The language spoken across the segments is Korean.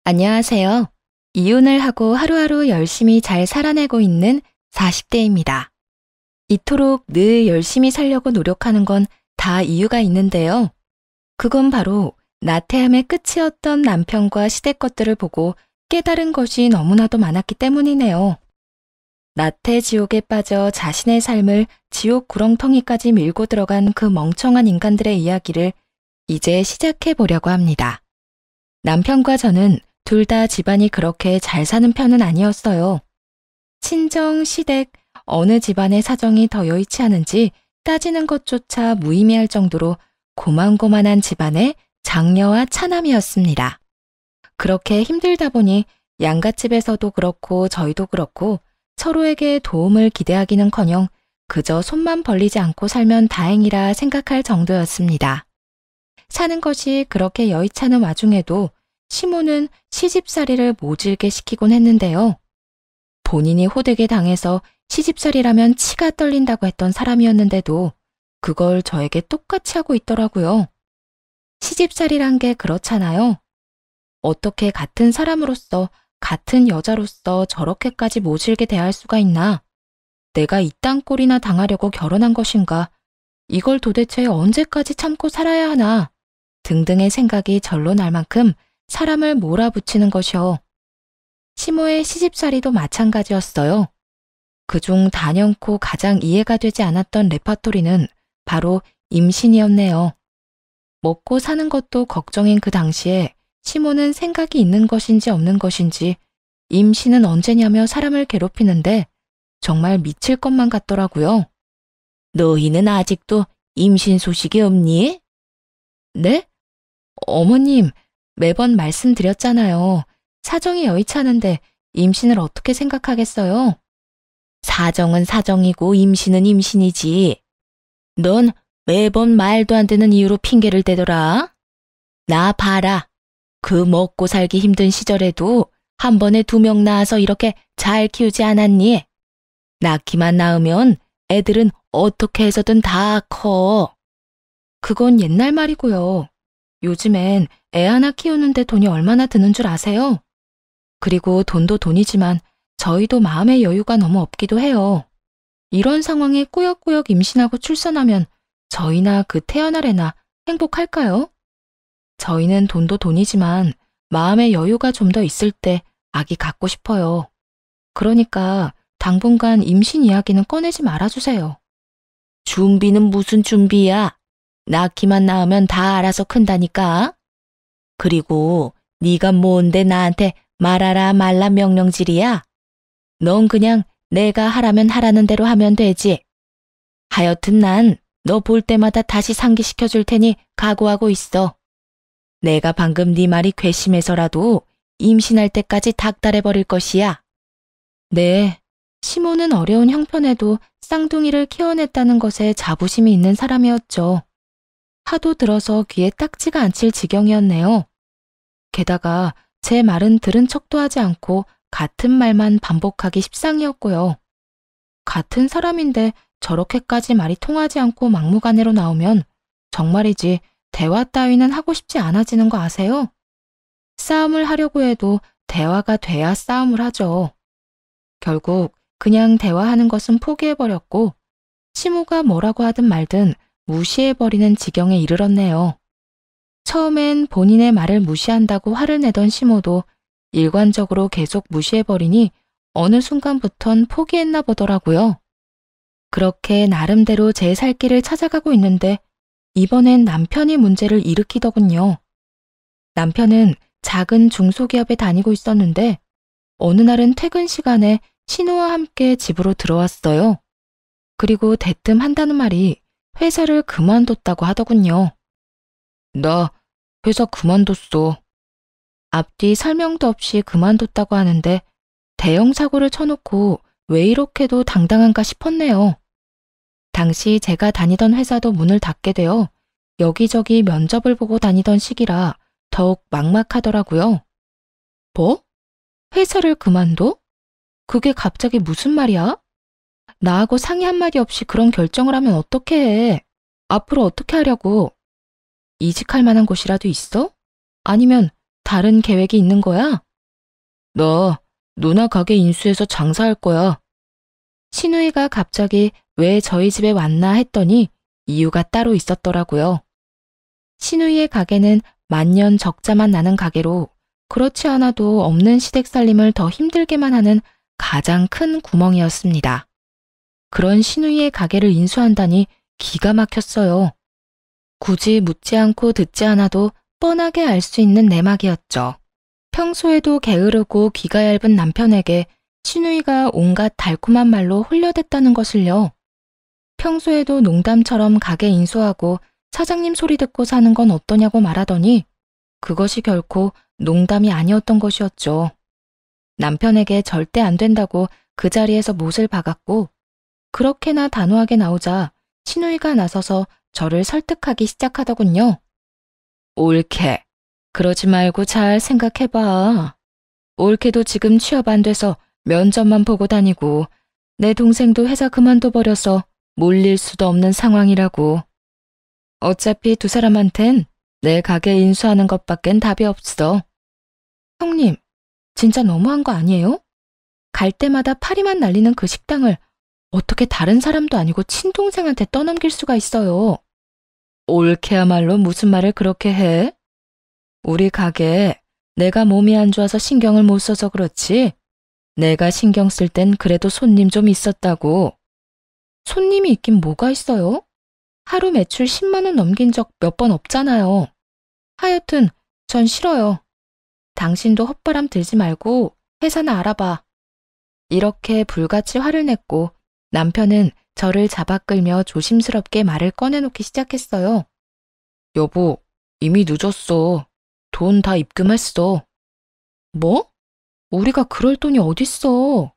안녕하세요. 이혼을 하고 하루하루 열심히 잘 살아내고 있는 40대입니다. 이토록 늘 열심히 살려고 노력하는 건 다 이유가 있는데요. 그건 바로 나태함의 끝이었던 남편과 시댁 것들을 보고 깨달은 것이 너무나도 많았기 때문이네요. 나태 지옥에 빠져 자신의 삶을 지옥 구렁텅이까지 밀고 들어간 그 멍청한 인간들의 이야기를 이제 시작해 보려고 합니다. 남편과 저는 둘 다 집안이 그렇게 잘 사는 편은 아니었어요. 친정, 시댁, 어느 집안의 사정이 더 여의치 않은지 따지는 것조차 무의미할 정도로 고만고만한 집안의 장녀와 차남이었습니다. 그렇게 힘들다 보니 양갓집에서도 그렇고 저희도 그렇고 서로에게 도움을 기대하기는커녕 그저 손만 벌리지 않고 살면 다행이라 생각할 정도였습니다. 사는 것이 그렇게 여의치 않은 와중에도 시모는 시집살이를 모질게 시키곤 했는데요. 본인이 호되게 당해서 시집살이라면 치가 떨린다고 했던 사람이었는데도 그걸 저에게 똑같이 하고 있더라고요. 시집살이란 게 그렇잖아요. 어떻게 같은 사람으로서, 같은 여자로서 저렇게까지 모질게 대할 수가 있나? 내가 이딴 꼴이나 당하려고 결혼한 것인가? 이걸 도대체 언제까지 참고 살아야 하나? 등등의 생각이 절로 날 만큼 사람을 몰아붙이는 것이요. 시모의 시집살이도 마찬가지였어요. 그중 단연코 가장 이해가 되지 않았던 레파토리는 바로 임신이었네요. 먹고 사는 것도 걱정인 그 당시에 시모는 생각이 있는 것인지 없는 것인지 임신은 언제냐며 사람을 괴롭히는데 정말 미칠 것만 같더라고요. 너희는 아직도 임신 소식이 없니? 네? 어머님, 매번 말씀드렸잖아요. 사정이 여의치 않은데 임신을 어떻게 생각하겠어요? 사정은 사정이고 임신은 임신이지. 넌 매번 말도 안 되는 이유로 핑계를 대더라. 나 봐라. 그 먹고 살기 힘든 시절에도 한 번에 2명 낳아서 이렇게 잘 키우지 않았니? 낳기만 낳으면 애들은 어떻게 해서든 다 커. 그건 옛날 말이고요. 요즘엔 애 하나 키우는데 돈이 얼마나 드는 줄 아세요? 그리고 돈도 돈이지만 저희도 마음의 여유가 너무 없기도 해요. 이런 상황에 꾸역꾸역 임신하고 출산하면 저희나 그 태어날 애나 행복할까요? 저희는 돈도 돈이지만 마음의 여유가 좀 더 있을 때 아기 갖고 싶어요. 그러니까 당분간 임신 이야기는 꺼내지 말아주세요. 준비는 무슨 준비야? 낳기만 낳으면 다 알아서 큰다니까. 그리고 네가 뭔데 나한테 말하라 말라 명령질이야? 넌 그냥 내가 하라면 하라는 대로 하면 되지. 하여튼 난 너 볼 때마다 다시 상기시켜줄 테니 각오하고 있어. 내가 방금 네 말이 괘씸해서라도 임신할 때까지 닥달해버릴 것이야. 네, 시모는 어려운 형편에도 쌍둥이를 키워냈다는 것에 자부심이 있는 사람이었죠. 하도 들어서 귀에 딱지가 않칠 지경이었네요. 게다가 제 말은 들은 척도 하지 않고 같은 말만 반복하기 십상이었고요. 같은 사람인데 저렇게까지 말이 통하지 않고 막무가내로 나오면 정말이지 대화 따위는 하고 싶지 않아지는 거 아세요? 싸움을 하려고 해도 대화가 돼야 싸움을 하죠. 결국 그냥 대화하는 것은 포기해버렸고 시모가 뭐라고 하든 말든 무시해버리는 지경에 이르렀네요. 처음엔 본인의 말을 무시한다고 화를 내던 시모도 일관적으로 계속 무시해버리니 어느 순간부턴 포기했나 보더라고요. 그렇게 나름대로 제 살 길을 찾아가고 있는데 이번엔 남편이 문제를 일으키더군요. 남편은 작은 중소기업에 다니고 있었는데 어느 날은 퇴근 시간에 신우와 함께 집으로 들어왔어요. 그리고 대뜸 한다는 말이 회사를 그만뒀다고 하더군요. 나 회사 그만뒀어. 앞뒤 설명도 없이 그만뒀다고 하는데 대형 사고를 쳐놓고 왜 이렇게도 당당한가 싶었네요. 당시 제가 다니던 회사도 문을 닫게 되어 여기저기 면접을 보고 다니던 시기라 더욱 막막하더라고요. 뭐? 회사를 그만둬? 그게 갑자기 무슨 말이야? 나하고 상의 한마디 없이 그런 결정을 하면 어떻게 해? 앞으로 어떻게 하려고? 이직할 만한 곳이라도 있어? 아니면 다른 계획이 있는 거야? 나 누나 가게 인수해서 장사할 거야. 신우이가 갑자기 왜 저희 집에 왔나 했더니 이유가 따로 있었더라고요. 신우이의 가게는 만년 적자만 나는 가게로 그렇지 않아도 없는 시댁 살림을 더 힘들게만 하는 가장 큰 구멍이었습니다. 그런 신우이의 가게를 인수한다니 기가 막혔어요. 굳이 묻지 않고 듣지 않아도 뻔하게 알 수 있는 내막이었죠. 평소에도 게으르고 귀가 얇은 남편에게 신우이가 온갖 달콤한 말로 홀려댔다는 것을요. 평소에도 농담처럼 가게 인수하고 사장님 소리 듣고 사는 건 어떠냐고 말하더니 그것이 결코 농담이 아니었던 것이었죠. 남편에게 절대 안 된다고 그 자리에서 못을 박았고 그렇게나 단호하게 나오자 신우이가 나서서 저를 설득하기 시작하더군요. 옳게. 그러지 말고 잘 생각해봐. 옳게도 지금 취업 안 돼서 면접만 보고 다니고 내 동생도 회사 그만둬 버려서 몰릴 수도 없는 상황이라고. 어차피 두 사람한텐 내 가게 인수하는 것밖엔 답이 없어. 형님, 진짜 너무한 거 아니에요? 갈 때마다 파리만 날리는 그 식당을 어떻게 다른 사람도 아니고 친동생한테 떠넘길 수가 있어요? 옳게야말로 무슨 말을 그렇게 해? 우리 가게에 내가 몸이 안 좋아서 신경을 못 써서 그렇지. 내가 신경 쓸 땐 그래도 손님 좀 있었다고. 손님이 있긴 뭐가 있어요? 하루 매출 10만 원 넘긴 적 몇 번 없잖아요. 하여튼 전 싫어요. 당신도 헛바람 들지 말고 회사나 알아봐. 이렇게 불같이 화를 냈고 남편은 저를 잡아 끌며 조심스럽게 말을 꺼내놓기 시작했어요. 여보, 이미 늦었어. 돈 다 입금했어. 뭐? 우리가 그럴 돈이 어딨어.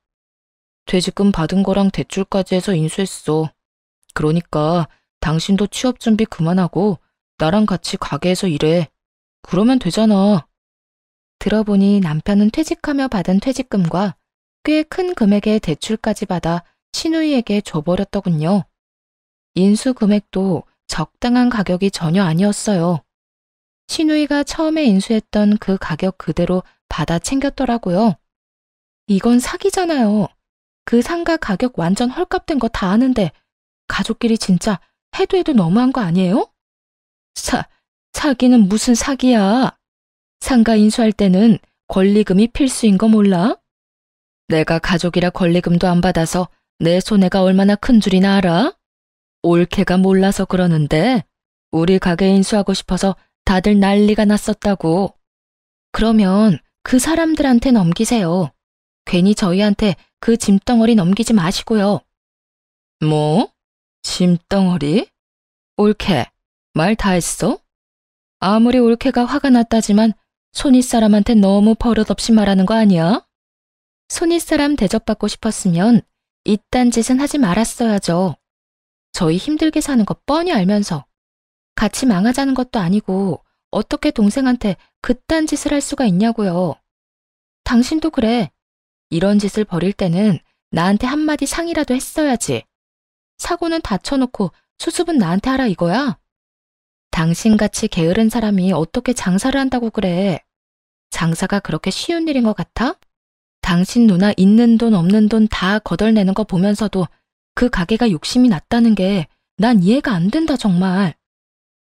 퇴직금 받은 거랑 대출까지 해서 인수했어. 그러니까 당신도 취업 준비 그만하고 나랑 같이 가게에서 일해. 그러면 되잖아. 들어보니 남편은 퇴직하며 받은 퇴직금과 꽤 큰 금액의 대출까지 받아 신우이에게 줘버렸더군요. 인수 금액도 적당한 가격이 전혀 아니었어요. 신우이가 처음에 인수했던 그 가격 그대로 받아 챙겼더라고요. 이건 사기잖아요. 그 상가 가격 완전 헐값된 거 다 아는데 가족끼리 진짜 해도 해도 너무한 거 아니에요? 사기는 무슨 사기야. 상가 인수할 때는 권리금이 필수인 거 몰라? 내가 가족이라 권리금도 안 받아서 내 손해가 얼마나 큰 줄이나 알아? 올케가 몰라서 그러는데 우리 가게 인수하고 싶어서 다들 난리가 났었다고. 그러면 그 사람들한테 넘기세요. 괜히 저희한테 그 짐덩어리 넘기지 마시고요. 뭐? 짐덩어리? 올케, 말 다 했어? 아무리 올케가 화가 났다지만 손윗사람한테 너무 버릇없이 말하는 거 아니야? 손윗사람 대접받고 싶었으면 이딴 짓은 하지 말았어야죠. 저희 힘들게 사는 거 뻔히 알면서 같이 망하자는 것도 아니고 어떻게 동생한테 그딴 짓을 할 수가 있냐고요. 당신도 그래. 이런 짓을 벌일 때는 나한테 한마디 상의라도 했어야지. 사고는 다 쳐놓고 수습은 나한테 하라 이거야? 당신같이 게으른 사람이 어떻게 장사를 한다고 그래. 장사가 그렇게 쉬운 일인 것 같아? 당신 누나 있는 돈 없는 돈 다 거덜내는 거 보면서도 그 가게가 욕심이 났다는 게 난 이해가 안 된다 정말.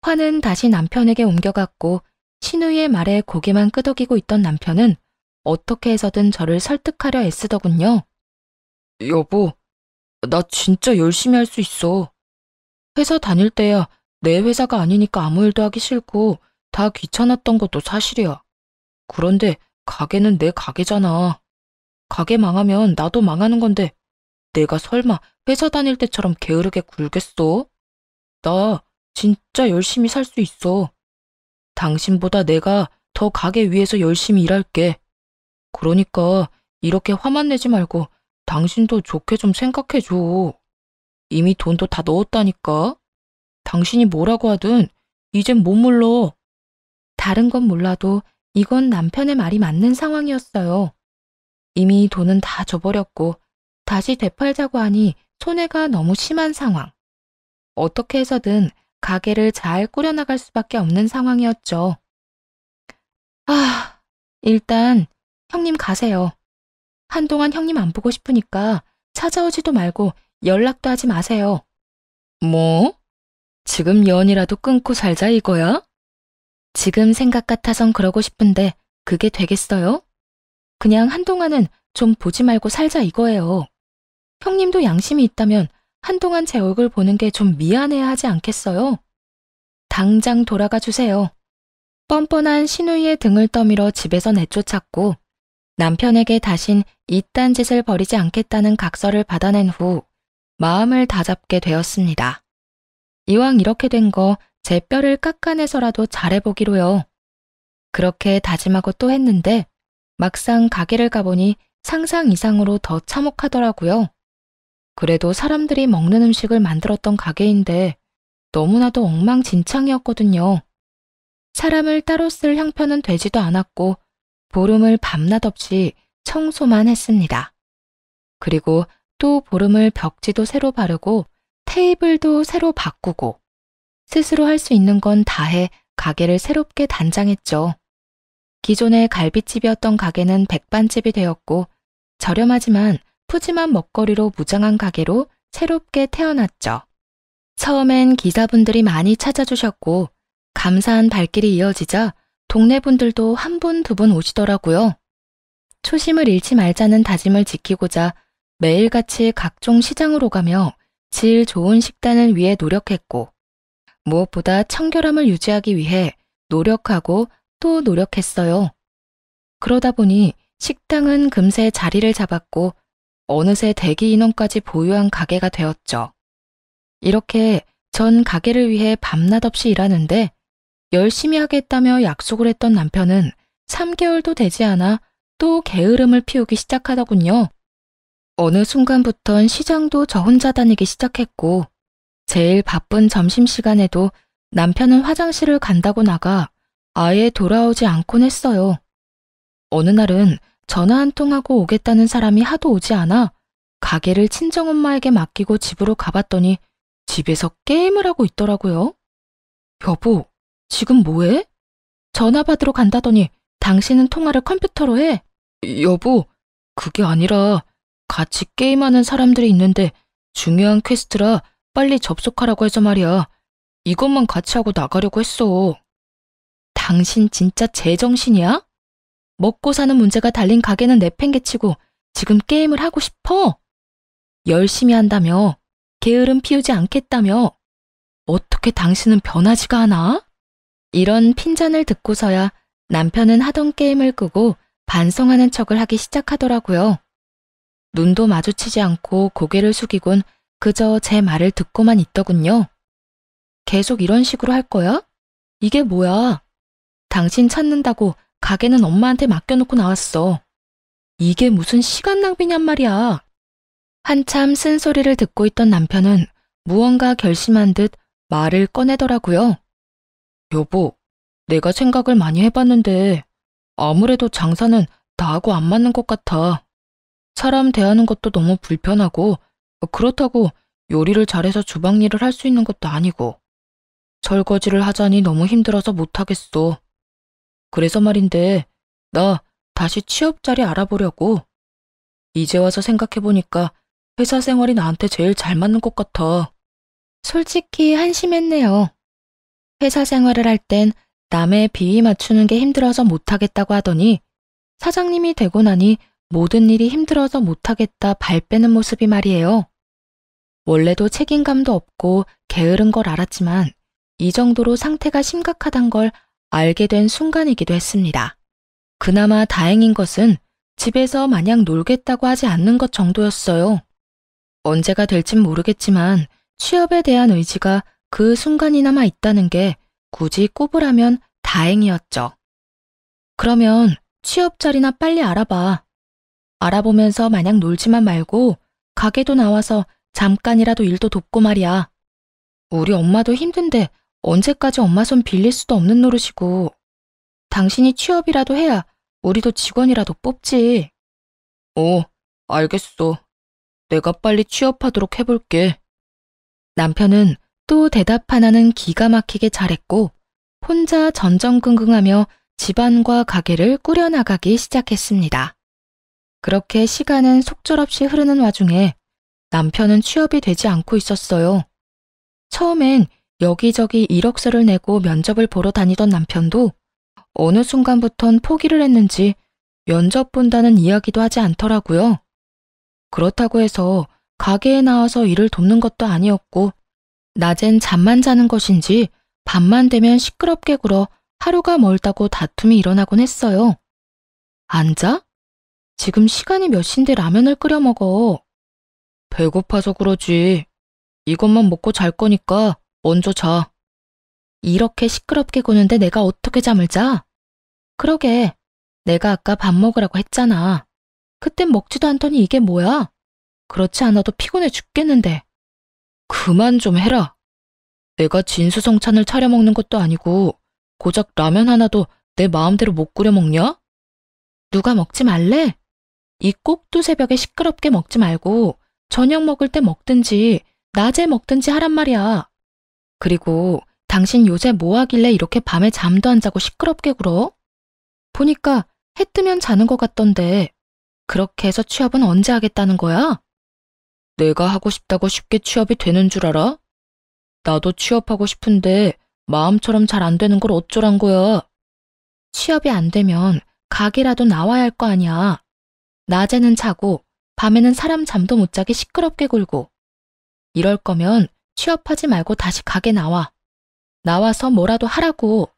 화는 다시 남편에게 옮겨갔고 신우이의 말에 고개만 끄덕이고 있던 남편은 어떻게 해서든 저를 설득하려 애쓰더군요. 여보, 나 진짜 열심히 할 수 있어. 회사 다닐 때야 내 회사가 아니니까 아무 일도 하기 싫고 다 귀찮았던 것도 사실이야. 그런데 가게는 내 가게잖아. 가게 망하면 나도 망하는 건데 내가 설마 회사 다닐 때처럼 게으르게 굴겠어? 나 진짜 열심히 살 수 있어. 당신보다 내가 더 가게 위해서 열심히 일할게. 그러니까 이렇게 화만 내지 말고 당신도 좋게 좀 생각해줘. 이미 돈도 다 넣었다니까. 당신이 뭐라고 하든 이젠 못 물러. 다른 건 몰라도 이건 남편의 말이 맞는 상황이었어요. 이미 돈은 다 줘버렸고 다시 되팔자고 하니 손해가 너무 심한 상황. 어떻게 해서든 가게를 잘 꾸려나갈 수밖에 없는 상황이었죠. 아, 일단 형님 가세요. 한동안 형님 안 보고 싶으니까 찾아오지도 말고 연락도 하지 마세요. 뭐? 지금 연이라도 끊고 살자 이거야? 지금 생각 같아선 그러고 싶은데 그게 되겠어요? 그냥 한동안은 좀 보지 말고 살자 이거예요. 형님도 양심이 있다면 한동안 제 얼굴 보는 게 좀 미안해야 하지 않겠어요? 당장 돌아가 주세요. 뻔뻔한 시누이의 등을 떠밀어 집에서 내쫓았고 남편에게 다신 이딴 짓을 벌이지 않겠다는 각서를 받아낸 후 마음을 다잡게 되었습니다. 이왕 이렇게 된 거 제 뼈를 깎아내서라도 잘해보기로요. 그렇게 다짐하고 또 했는데 막상 가게를 가보니 상상 이상으로 더 참혹하더라고요. 그래도 사람들이 먹는 음식을 만들었던 가게인데 너무나도 엉망진창이었거든요. 사람을 따로 쓸 형편은 되지도 않았고 보름을 밤낮 없이 청소만 했습니다. 그리고 또 보름을 벽지도 새로 바르고 테이블도 새로 바꾸고 스스로 할 수 있는 건 다해 가게를 새롭게 단장했죠. 기존의 갈비집이었던 가게는 백반집이 되었고 저렴하지만 푸짐한 먹거리로 무장한 가게로 새롭게 태어났죠. 처음엔 기사분들이 많이 찾아주셨고 감사한 발길이 이어지자 동네 분들도 한 분, 두 분 오시더라고요. 초심을 잃지 말자는 다짐을 지키고자 매일같이 각종 시장을 오가며 질 좋은 식단을 위해 노력했고 무엇보다 청결함을 유지하기 위해 노력하고 또 노력했어요. 그러다 보니 식당은 금세 자리를 잡았고 어느새 대기 인원까지 보유한 가게가 되었죠. 이렇게 전 가게를 위해 밤낮 없이 일하는데 열심히 하겠다며 약속을 했던 남편은 3개월도 되지 않아 또 게으름을 피우기 시작하더군요. 어느 순간부턴 시장도 저 혼자 다니기 시작했고 제일 바쁜 점심시간에도 남편은 화장실을 간다고 나가 아예 돌아오지 않곤 했어요. 어느 날은 전화 한 통하고 오겠다는 사람이 하도 오지 않아 가게를 친정엄마에게 맡기고 집으로 가봤더니 집에서 게임을 하고 있더라고요. 여보, 지금 뭐해? 전화 받으러 간다더니 당신은 통화를 컴퓨터로 해? 여보, 그게 아니라 같이 게임하는 사람들이 있는데 중요한 퀘스트라 빨리 접속하라고 해서 말이야. 이것만 같이 하고 나가려고 했어. 당신 진짜 제정신이야? 먹고 사는 문제가 달린 가게는 내팽개치고 지금 게임을 하고 싶어? 열심히 한다며? 게으름 피우지 않겠다며? 어떻게 당신은 변하지가 않아? 이런 핀잔을 듣고서야 남편은 하던 게임을 끄고 반성하는 척을 하기 시작하더라고요. 눈도 마주치지 않고 고개를 숙이곤 그저 제 말을 듣고만 있더군요. 계속 이런 식으로 할 거야? 이게 뭐야? 당신 찾는다고 가게는 엄마한테 맡겨놓고 나왔어. 이게 무슨 시간 낭비냔 말이야. 한참 쓴소리를 듣고 있던 남편은 무언가 결심한 듯 말을 꺼내더라고요. 여보, 내가 생각을 많이 해봤는데 아무래도 장사는 나하고 안 맞는 것 같아. 사람 대하는 것도 너무 불편하고 그렇다고 요리를 잘해서 주방 일을 할 수 있는 것도 아니고 설거지를 하자니 너무 힘들어서 못하겠어. 그래서 말인데 나 다시 취업 자리 알아보려고. 이제 와서 생각해보니까 회사 생활이 나한테 제일 잘 맞는 것 같아. 솔직히 한심했네요. 회사 생활을 할 땐 남의 비위 맞추는 게 힘들어서 못하겠다고 하더니 사장님이 되고 나니 모든 일이 힘들어서 못하겠다 발 빼는 모습이 말이에요. 원래도 책임감도 없고 게으른 걸 알았지만 이 정도로 상태가 심각하단 걸 알게 된 순간이기도 했습니다. 그나마 다행인 것은 집에서 마냥 놀겠다고 하지 않는 것 정도였어요. 언제가 될진 모르겠지만 취업에 대한 의지가 그 순간이나마 있다는 게 굳이 꼽으라면 다행이었죠. 그러면 취업 자리나 빨리 알아봐. 알아보면서 마냥 놀지만 말고 가게도 나와서 잠깐이라도 일도 돕고 말이야. 우리 엄마도 힘든데 언제까지 엄마 손 빌릴 수도 없는 노릇이고 당신이 취업이라도 해야 우리도 직원이라도 뽑지. 알겠어. 내가 빨리 취업하도록 해볼게. 남편은 또 대답 하나는 기가 막히게 잘했고 혼자 전전긍긍하며 집안과 가게를 꾸려나가기 시작했습니다. 그렇게 시간은 속절없이 흐르는 와중에 남편은 취업이 되지 않고 있었어요. 처음엔 여기저기 이력서를 내고 면접을 보러 다니던 남편도 어느 순간부턴 포기를 했는지 면접 본다는 이야기도 하지 않더라고요. 그렇다고 해서 가게에 나와서 일을 돕는 것도 아니었고, 낮엔 잠만 자는 것인지 밤만 되면 시끄럽게 굴어 하루가 멀다고 다툼이 일어나곤 했어요. 안 자? 지금 시간이 몇 시인데 라면을 끓여 먹어. 배고파서 그러지. 이것만 먹고 잘 거니까 먼저 자. 이렇게 시끄럽게 구는데 내가 어떻게 잠을 자? 그러게, 내가 아까 밥 먹으라고 했잖아. 그땐 먹지도 않더니 이게 뭐야? 그렇지 않아도 피곤해 죽겠는데. 그만 좀 해라. 내가 진수성찬을 차려 먹는 것도 아니고 고작 라면 하나도 내 마음대로 못 끓여 먹냐? 누가 먹지 말래? 이 꼭두 새벽에 시끄럽게 먹지 말고 저녁 먹을 때 먹든지 낮에 먹든지 하란 말이야. 그리고 당신 요새 뭐 하길래 이렇게 밤에 잠도 안 자고 시끄럽게 굴어? 보니까 해 뜨면 자는 것 같던데 그렇게 해서 취업은 언제 하겠다는 거야? 내가 하고 싶다고 쉽게 취업이 되는 줄 알아? 나도 취업하고 싶은데 마음처럼 잘 안 되는 걸 어쩌란 거야. 취업이 안 되면 가게라도 나와야 할 거 아니야. 낮에는 자고 밤에는 사람 잠도 못 자게 시끄럽게 굴고. 이럴 거면 취업하지 말고 다시 가게 나와. 나와서 뭐라도 하라고.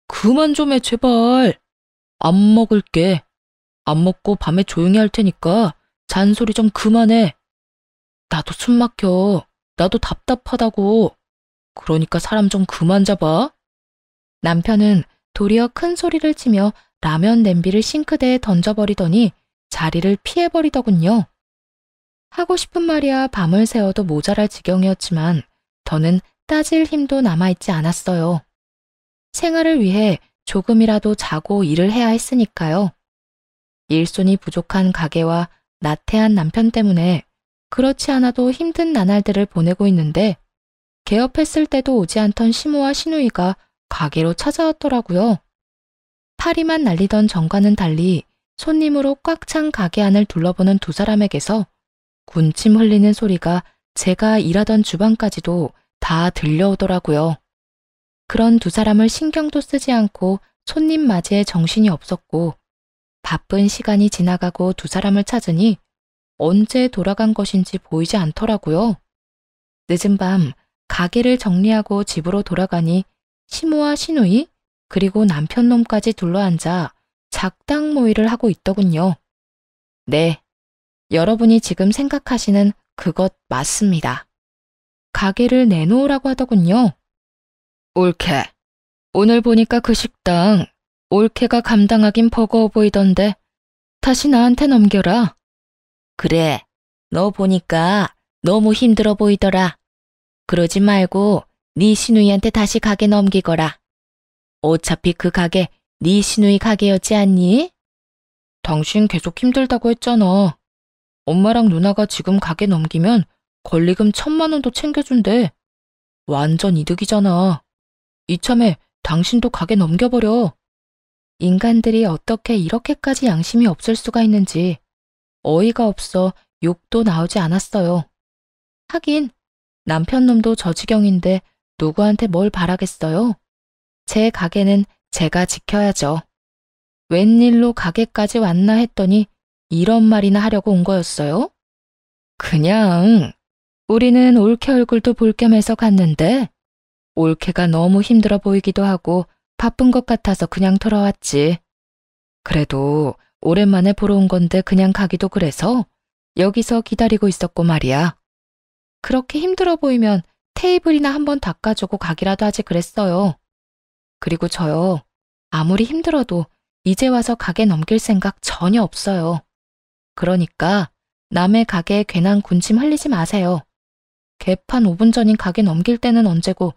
그만 좀 해, 제발. 안 먹을게. 안 먹고 밤에 조용히 할 테니까 잔소리 좀 그만해. 나도 숨 막혀. 나도 답답하다고. 그러니까 사람 좀 그만 잡아. 남편은 도리어 큰 소리를 치며 라면 냄비를 싱크대에 던져버리더니 자리를 피해버리더군요. 하고 싶은 말이야 밤을 새워도 모자랄 지경이었지만 더는 따질 힘도 남아있지 않았어요. 생활을 위해 조금이라도 자고 일을 해야 했으니까요. 일손이 부족한 가게와 나태한 남편 때문에 그렇지 않아도 힘든 나날들을 보내고 있는데 개업했을 때도 오지 않던 시모와 시누이가 가게로 찾아왔더라고요. 파리만 날리던 전과는 달리 손님으로 꽉 찬 가게 안을 둘러보는 두 사람에게서 군침 흘리는 소리가 제가 일하던 주방까지도 다 들려오더라고요. 그런 두 사람을 신경도 쓰지 않고 손님 맞이에 정신이 없었고 바쁜 시간이 지나가고 두 사람을 찾으니 언제 돌아간 것인지 보이지 않더라고요. 늦은 밤 가게를 정리하고 집으로 돌아가니 시모와 시누이 그리고 남편 놈까지 둘러앉아 작당 모의를 하고 있더군요. 네, 여러분이 지금 생각하시는 그것 맞습니다. 가게를 내놓으라고 하더군요. 올케, 오늘 보니까 그 식당 올케가 감당하긴 버거워 보이던데 다시 나한테 넘겨라. 그래, 너 보니까 너무 힘들어 보이더라. 그러지 말고 네 시누이한테 다시 가게 넘기거라. 어차피 그 가게 네 시누이 가게였지 않니? 당신 계속 힘들다고 했잖아. 엄마랑 누나가 지금 가게 넘기면 권리금 1,000만 원도 챙겨준대. 완전 이득이잖아. 이참에 당신도 가게 넘겨버려. 인간들이 어떻게 이렇게까지 양심이 없을 수가 있는지 어이가 없어 욕도 나오지 않았어요. 하긴 남편 놈도 저 지경인데 누구한테 뭘 바라겠어요? 제 가게는 제가 지켜야죠. 웬일로 가게까지 왔나 했더니 이런 말이나 하려고 온 거였어요? 그냥 우리는 올케 얼굴도 볼 겸 해서 갔는데 올케가 너무 힘들어 보이기도 하고 바쁜 것 같아서 그냥 들어왔지. 그래도 오랜만에 보러 온 건데 그냥 가기도 그래서 여기서 기다리고 있었고 말이야. 그렇게 힘들어 보이면 테이블이나 한번 닦아주고 가기라도 하지 그랬어요. 그리고 저요, 아무리 힘들어도 이제 와서 가게 넘길 생각 전혀 없어요. 그러니까 남의 가게에 괜한 군침 흘리지 마세요. 개판 5분 전인 가게 넘길 때는 언제고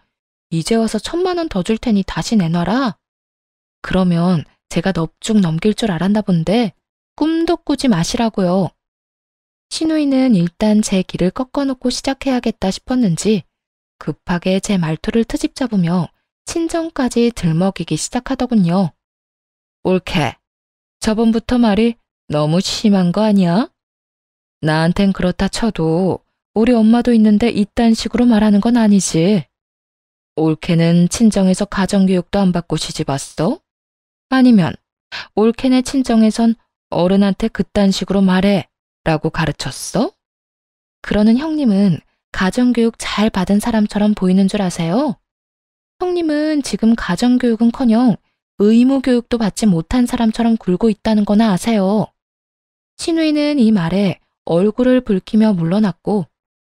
이제 와서 1,000만 원 더 줄 테니 다시 내놔라. 그러면 제가 넙죽 넘길 줄 알았나 본데 꿈도 꾸지 마시라고요. 시누이는 일단 제 길을 꺾어놓고 시작해야겠다 싶었는지 급하게 제 말투를 트집 잡으며 친정까지 들먹이기 시작하더군요. 옳게. 저번부터 말이 너무 심한 거 아니야? 나한텐 그렇다 쳐도 우리 엄마도 있는데 이딴 식으로 말하는 건 아니지. 올케는 친정에서 가정교육도 안 받고 시집 왔어? 아니면 올케네 친정에선 어른한테 그딴 식으로 말해 라고 가르쳤어? 그러는 형님은 가정교육 잘 받은 사람처럼 보이는 줄 아세요? 형님은 지금 가정교육은커녕 의무교육도 받지 못한 사람처럼 굴고 있다는 거나 아세요? 신우이는 이 말에 얼굴을 붉히며 물러났고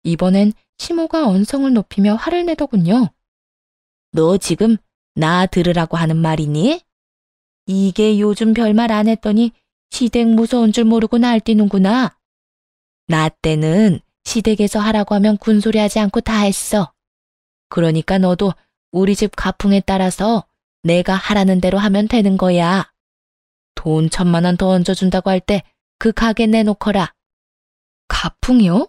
이번엔 시모가 언성을 높이며 화를 내더군요. 너 지금 나 들으라고 하는 말이니? 이게 요즘 별말 안 했더니 시댁 무서운 줄 모르고 날뛰는구나. 나 때는 시댁에서 하라고 하면 군소리 하지 않고 다 했어. 그러니까 너도 우리 집 가풍에 따라서 내가 하라는 대로 하면 되는 거야. 돈 1,000만 원 더 얹어준다고 할 때 그 가게 내놓거라. 가풍이요?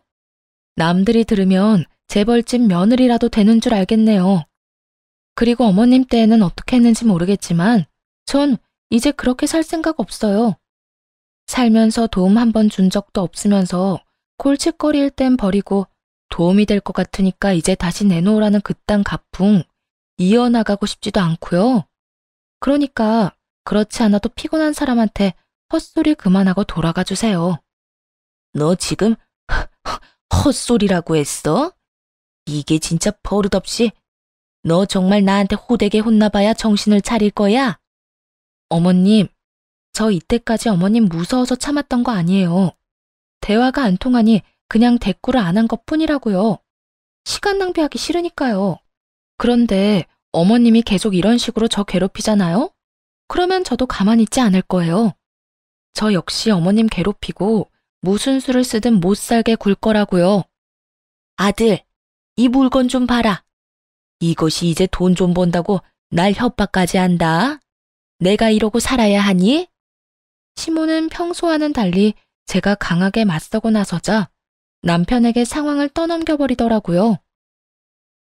남들이 들으면 재벌집 며느리라도 되는 줄 알겠네요. 그리고 어머님 때에는 어떻게 했는지 모르겠지만 전 이제 그렇게 살 생각 없어요. 살면서 도움 한 번 준 적도 없으면서 골칫거리일 땐 버리고 도움이 될 것 같으니까 이제 다시 내놓으라는 그딴 가풍 이어나가고 싶지도 않고요. 그러니까 그렇지 않아도 피곤한 사람한테 헛소리 그만하고 돌아가 주세요. 너 지금 헛소리라고 했어? 이게 진짜 버릇없이 너 정말 나한테 호되게 혼나봐야 정신을 차릴 거야? 어머님, 저 이때까지 어머님 무서워서 참았던 거 아니에요. 대화가 안 통하니 그냥 대꾸를 안 한 것뿐이라고요. 시간 낭비하기 싫으니까요. 그런데 어머님이 계속 이런 식으로 저 괴롭히잖아요? 그러면 저도 가만히 있지 않을 거예요. 저 역시 어머님 괴롭히고 무슨 수를 쓰든 못 살게 굴 거라고요. 아들, 이 물건 좀 봐라. 이것이 이제 돈 좀 번다고 날 협박까지 한다. 내가 이러고 살아야 하니? 시모는 평소와는 달리 제가 강하게 맞서고 나서자 남편에게 상황을 떠넘겨버리더라고요.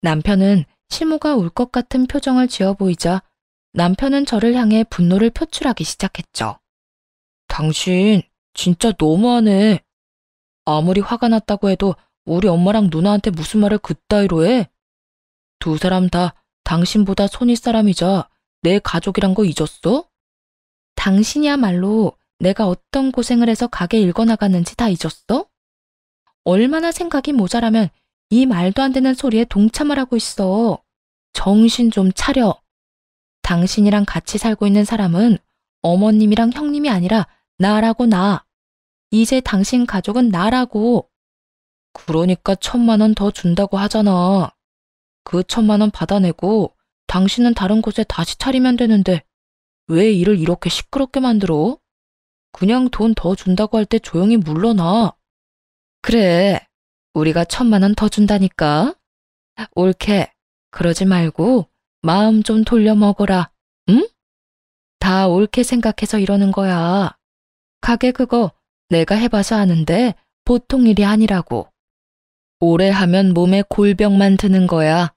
남편은 시모가 울 것 같은 표정을 지어 보이자 남편은 저를 향해 분노를 표출하기 시작했죠. 당신 진짜 너무하네. 아무리 화가 났다고 해도 우리 엄마랑 누나한테 무슨 말을 그따위로 해? 두 사람 다 당신보다 손윗 사람이자 내 가족이란 거 잊었어? 당신이야말로 내가 어떤 고생을 해서 가게 일궈나갔는지 다 잊었어? 얼마나 생각이 모자라면 이 말도 안 되는 소리에 동참을 하고 있어. 정신 좀 차려. 당신이랑 같이 살고 있는 사람은 어머님이랑 형님이 아니라 나라고 나. 이제 당신 가족은 나라고. 그러니까 1,000만 원 더 준다고 하잖아. 그 1,000만 원 받아내고 당신은 다른 곳에 다시 차리면 되는데 왜 일을 이렇게 시끄럽게 만들어? 그냥 돈 더 준다고 할 때 조용히 물러나. 그래, 우리가 1,000만 원 더 준다니까. 옳게, 그러지 말고 마음 좀 돌려 먹어라, 응? 다 옳게 생각해서 이러는 거야. 가게 그거 내가 해봐서 아는데 보통 일이 아니라고. 오래 하면 몸에 골병만 드는 거야.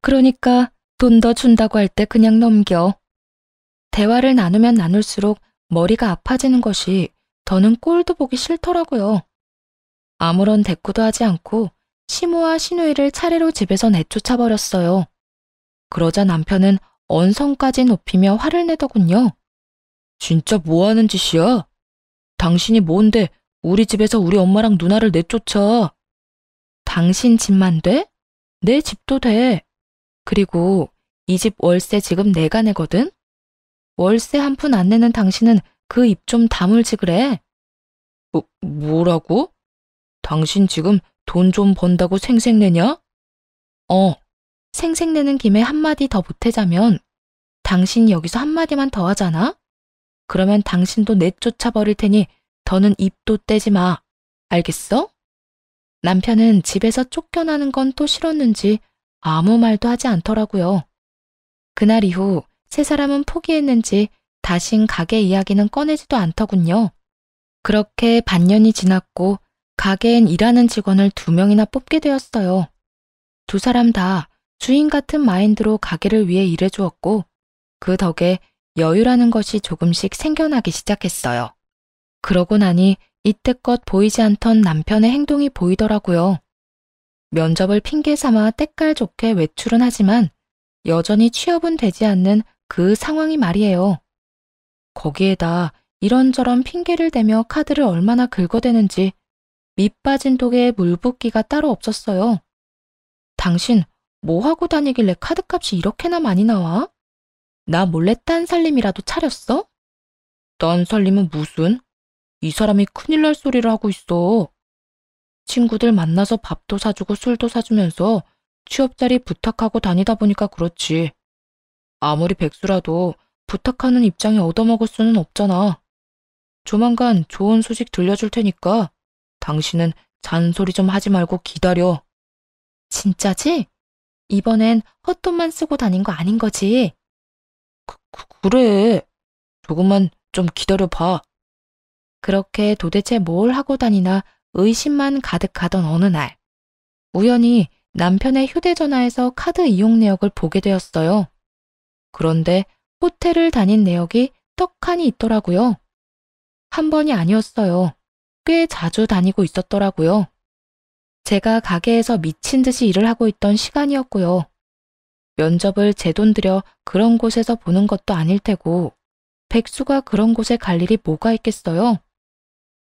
그러니까 돈 더 준다고 할 때 그냥 넘겨. 대화를 나누면 나눌수록 머리가 아파지는 것이 더는 꼴도 보기 싫더라고요. 아무런 대꾸도 하지 않고 시모와 시누이를 차례로 집에서 내쫓아 버렸어요. 그러자 남편은 언성까지 높이며 화를 내더군요. 진짜 뭐 하는 짓이야? 당신이 뭔데 우리 집에서 우리 엄마랑 누나를 내쫓아? 당신 집만 돼? 내 집도 돼. 그리고 이 집 월세 지금 내가 내거든? 월세 한 푼 안 내는 당신은 그 입 좀 다물지 그래. 뭐라고? 당신 지금 돈 좀 번다고 생색내냐? 생색내는 김에 한마디 더 보태자면 당신이 여기서 한마디만 더 하잖아? 그러면 당신도 내쫓아 버릴 테니 더는 입도 떼지 마. 알겠어? 남편은 집에서 쫓겨나는 건 또 싫었는지 아무 말도 하지 않더라고요. 그날 이후 세 사람은 포기했는지 다신 가게 이야기는 꺼내지도 않더군요. 그렇게 반년이 지났고 가게엔 일하는 직원을 2명이나 뽑게 되었어요. 두 사람 다 주인 같은 마인드로 가게를 위해 일해주었고 그 덕에 여유라는 것이 조금씩 생겨나기 시작했어요. 그러고 나니 이때껏 보이지 않던 남편의 행동이 보이더라고요. 면접을 핑계 삼아 때깔 좋게 외출은 하지만 여전히 취업은 되지 않는 그 상황이 말이에요. 거기에다 이런저런 핑계를 대며 카드를 얼마나 긁어대는지 밑 빠진 독에 물 붓기가 따로 없었어요. 당신 뭐 하고 다니길래 카드값이 이렇게나 많이 나와? 나 몰래 딴 살림이라도 차렸어? 딴 살림은 무슨? 이 사람이 큰일 날 소리를 하고 있어. 친구들 만나서 밥도 사주고 술도 사주면서 취업자리 부탁하고 다니다 보니까 그렇지. 아무리 백수라도 부탁하는 입장에 얻어먹을 수는 없잖아. 조만간 좋은 소식 들려줄 테니까 당신은 잔소리 좀 하지 말고 기다려. 진짜지? 이번엔 헛돈만 쓰고 다닌 거 아닌 거지? 그래. 조금만 좀 기다려봐. 그렇게 도대체 뭘 하고 다니나 의심만 가득하던 어느 날, 우연히 남편의 휴대전화에서 카드 이용 내역을 보게 되었어요. 그런데 호텔을 다닌 내역이 떡하니 있더라고요. 한 번이 아니었어요. 꽤 자주 다니고 있었더라고요. 제가 가게에서 미친 듯이 일을 하고 있던 시간이었고요. 면접을 제 돈 들여 그런 곳에서 보는 것도 아닐 테고, 백수가 그런 곳에 갈 일이 뭐가 있겠어요?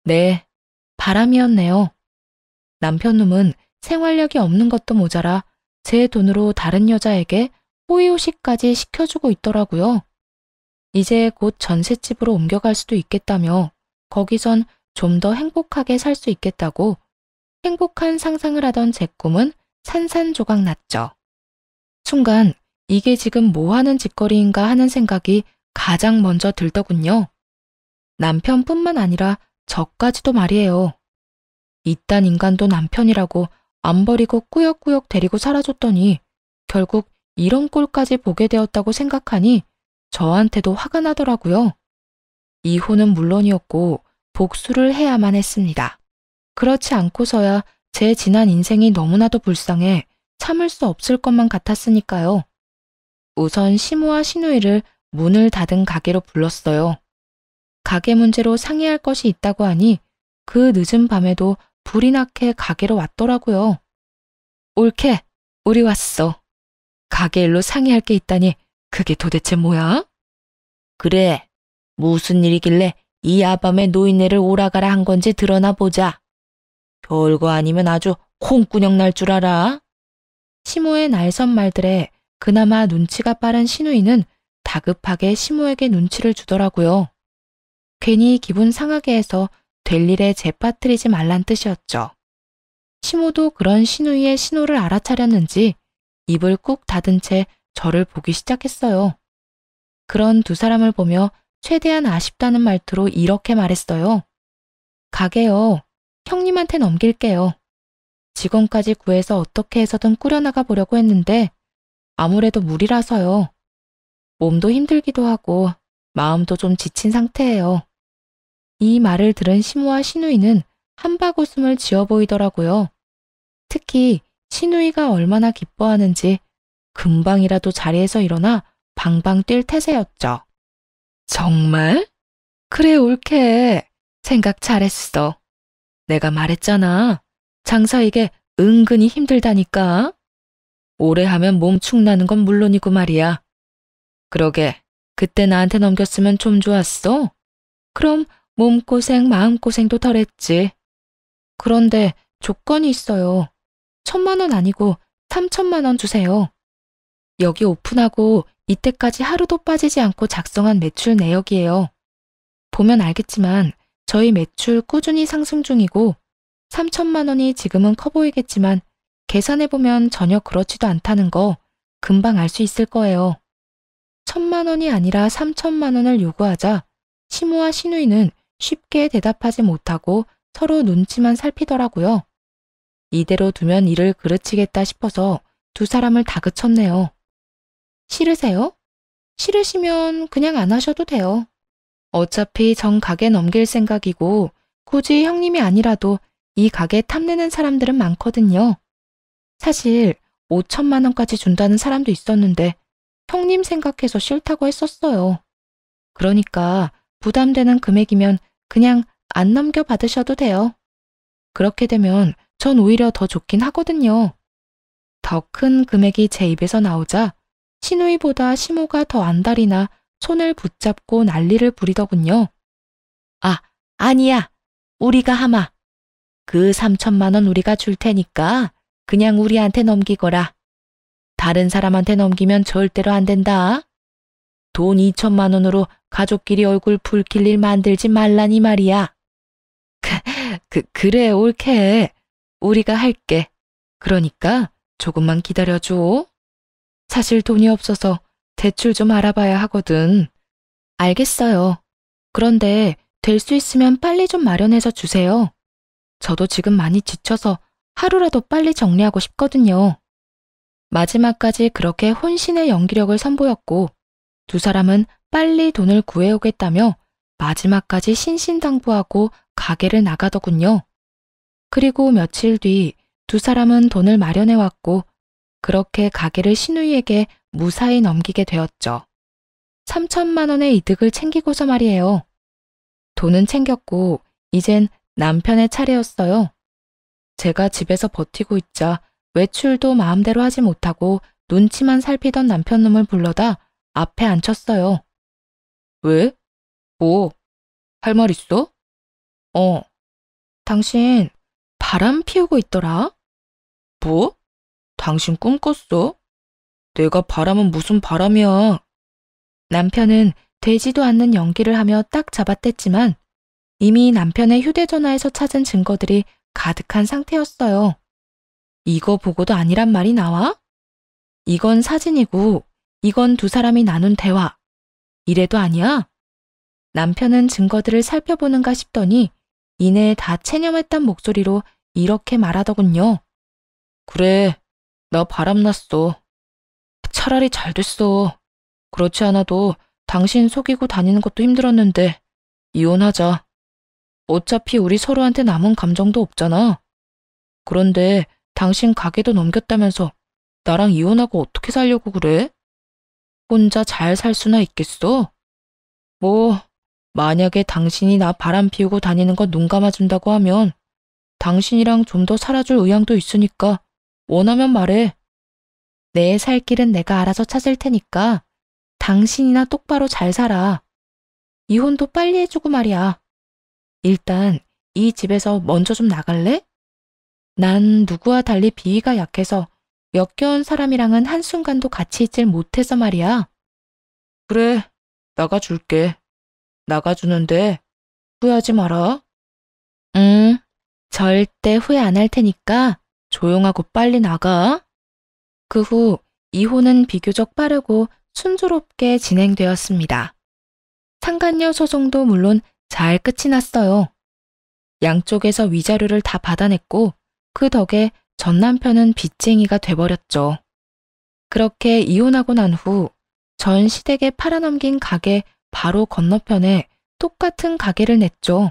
네, 바람이었네요. 남편놈은 생활력이 없는 것도 모자라 제 돈으로 다른 여자에게 호의호식까지 시켜주고 있더라고요. 이제 곧 전셋집으로 옮겨갈 수도 있겠다며 거기선 좀 더 행복하게 살 수 있겠다고 행복한 상상을 하던 제 꿈은 산산조각 났죠. 순간 이게 지금 뭐 하는 짓거리인가 하는 생각이 가장 먼저 들더군요. 남편뿐만 아니라 저까지도 말이에요. 이딴 인간도 남편이라고 안 버리고 꾸역꾸역 데리고 살아줬더니 결국 이런 꼴까지 보게 되었다고 생각하니 저한테도 화가 나더라고요. 이혼은 물론이었고 복수를 해야만 했습니다. 그렇지 않고서야 제 지난 인생이 너무나도 불쌍해 참을 수 없을 것만 같았으니까요. 우선 시모와 시누이를 문을 닫은 가게로 불렀어요. 가게 문제로 상의할 것이 있다고 하니 그 늦은 밤에도 불이 나게 가게로 왔더라고요. 옳게, 우리 왔어. 가게 일로 상의할 게 있다니 그게 도대체 뭐야? 그래, 무슨 일이길래 이 야밤에 노인네를 오라가라 한 건지 드러나 보자. 별거 아니면 아주 콩꾸녕 날 줄 알아. 시모의 날선 말들에 그나마 눈치가 빠른 시누이는 다급하게 시모에게 눈치를 주더라고요. 괜히 기분 상하게 해서 될 일에 재빠뜨리지 말란 뜻이었죠. 시모도 그런 시누이의 신호를 알아차렸는지 입을 꾹 닫은 채 저를 보기 시작했어요. 그런 두 사람을 보며 최대한 아쉽다는 말투로 이렇게 말했어요. 가게요. 형님한테 넘길게요. 직원까지 구해서 어떻게 해서든 꾸려나가 보려고 했는데 아무래도 무리라서요. 몸도 힘들기도 하고 마음도 좀 지친 상태예요. 이 말을 들은 시모와 시누이는 한박 웃음을 지어 보이더라고요. 특히 시누이가 얼마나 기뻐하는지 금방이라도 자리에서 일어나 방방 뛸 태세였죠. 정말? 그래 옳게. 생각 잘했어. 내가 말했잖아. 장사 이게 은근히 힘들다니까. 오래 하면 몸 축나는 건 물론이고 말이야. 그러게, 그때 나한테 넘겼으면 좀 좋았어. 그럼 몸고생, 마음고생도 덜했지. 그런데 조건이 있어요. 1,000만 원 아니고 3,000만 원 주세요. 여기 오픈하고 이때까지 하루도 빠지지 않고 작성한 매출 내역이에요. 보면 알겠지만 저희 매출 꾸준히 상승 중이고 3,000만 원이 지금은 커 보이겠지만 계산해보면 전혀 그렇지도 않다는 거 금방 알 수 있을 거예요. 1,000만 원이 아니라 3,000만 원을 요구하자 시모와 시누이는 쉽게 대답하지 못하고 서로 눈치만 살피더라고요. 이대로 두면 일을 그르치겠다 싶어서 두 사람을 다그쳤네요. 싫으세요? 싫으시면 그냥 안 하셔도 돼요. 어차피 정 가게 넘길 생각이고 굳이 형님이 아니라도 이 가게 탐내는 사람들은 많거든요. 사실 5,000만 원까지 준다는 사람도 있었는데 형님 생각해서 싫다고 했었어요. 그러니까 부담되는 금액이면 그냥 안 넘겨받으셔도 돼요. 그렇게 되면 전 오히려 더 좋긴 하거든요. 더 큰 금액이 제 입에서 나오자 시누이보다 시모가 더 안달이나 손을 붙잡고 난리를 부리더군요. 아, 아니야. 우리가 하마. 그 3천만 원 우리가 줄 테니까 그냥 우리한테 넘기거라. 다른 사람한테 넘기면 절대로 안 된다. 돈 2천만 원으로 가족끼리 얼굴 붉힐 일 만들지 말라니 말이야. 그래, 옳게. 우리가 할게. 그러니까 조금만 기다려줘. 사실 돈이 없어서 대출 좀 알아봐야 하거든. 알겠어요. 그런데 될 수 있으면 빨리 좀 마련해서 주세요. 저도 지금 많이 지쳐서 하루라도 빨리 정리하고 싶거든요. 마지막까지 그렇게 혼신의 연기력을 선보였고 두 사람은 빨리 돈을 구해오겠다며 마지막까지 신신당부하고 가게를 나가더군요. 그리고 며칠 뒤 두 사람은 돈을 마련해왔고 그렇게 가게를 시누이에게 무사히 넘기게 되었죠. 3천만 원의 이득을 챙기고서 말이에요. 돈은 챙겼고 이젠 남편의 차례였어요. 제가 집에서 버티고 있자 외출도 마음대로 하지 못하고 눈치만 살피던 남편놈을 불러다 앞에 앉혔어요. 왜? 뭐? 할 말 있어? 당신 바람 피우고 있더라? 뭐? 당신 꿈 꿨어? 내가 바람은 무슨 바람이야? 남편은 되지도 않는 연기를 하며 딱 잡아댔지만 이미 남편의 휴대전화에서 찾은 증거들이 가득한 상태였어요. 이거 보고도 아니란 말이 나와? 이건 사진이고 이건 두 사람이 나눈 대화. 이래도 아니야? 남편은 증거들을 살펴보는가 싶더니 이내 다 체념했단 목소리로 이렇게 말하더군요. 그래, 나 바람났어. 차라리 잘 됐어. 그렇지 않아도 당신 속이고 다니는 것도 힘들었는데 이혼하자. 어차피 우리 서로한테 남은 감정도 없잖아. 그런데 당신 가게도 넘겼다면서 나랑 이혼하고 어떻게 살려고 그래? 혼자 잘 살 수나 있겠어? 뭐, 만약에 당신이 나 바람 피우고 다니는 거 눈 감아준다고 하면 당신이랑 좀 더 살아줄 의향도 있으니까 원하면 말해. 내 살 길은 내가 알아서 찾을 테니까 당신이나 똑바로 잘 살아. 이혼도 빨리 해주고 말이야. 일단 이 집에서 먼저 좀 나갈래? 난 누구와 달리 비위가 약해서 역겨운 사람이랑은 한순간도 같이 있질 못해서 말이야. 그래, 나가줄게. 나가주는데 후회하지 마라. 응, 절대 후회 안 할 테니까 조용하고 빨리 나가. 그 후 이혼은 비교적 빠르고 순조롭게 진행되었습니다. 상간녀 소송도 물론 잘 끝이 났어요. 양쪽에서 위자료를 다 받아냈고 그 덕에 전 남편은 빚쟁이가 돼버렸죠. 그렇게 이혼하고 난 후 전 시댁에 팔아넘긴 가게 바로 건너편에 똑같은 가게를 냈죠.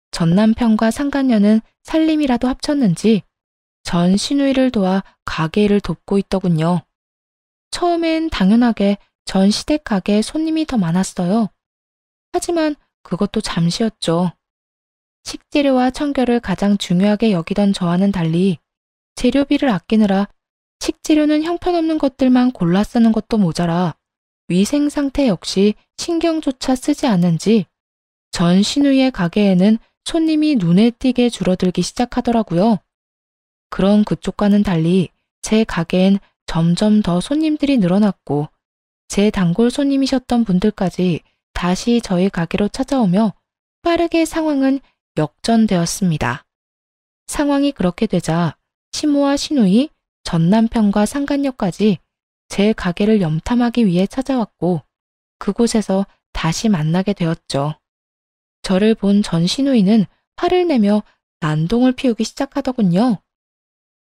전 남편과 상간녀는 살림이라도 합쳤는지 전 시누이를 도와 가게 일을 돕고 있더군요. 처음엔 당연하게 전 시댁 가게에 손님이 더 많았어요. 하지만 그것도 잠시였죠. 식재료와 청결을 가장 중요하게 여기던 저와는 달리 재료비를 아끼느라 식재료는 형편없는 것들만 골라 쓰는 것도 모자라 위생 상태 역시 신경조차 쓰지 않는지 전 시누이의 가게에는 손님이 눈에 띄게 줄어들기 시작하더라고요. 그런 그쪽과는 달리 제 가게엔 점점 더 손님들이 늘어났고 제 단골 손님이셨던 분들까지 다시 저희 가게로 찾아오며 빠르게 상황은 역전되었습니다. 상황이 그렇게 되자 시모와 시누이, 전 남편과 상간녀까지 제 가게를 염탐하기 위해 찾아왔고 그곳에서 다시 만나게 되었죠. 저를 본 전 시누이는 화를 내며 난동을 피우기 시작하더군요.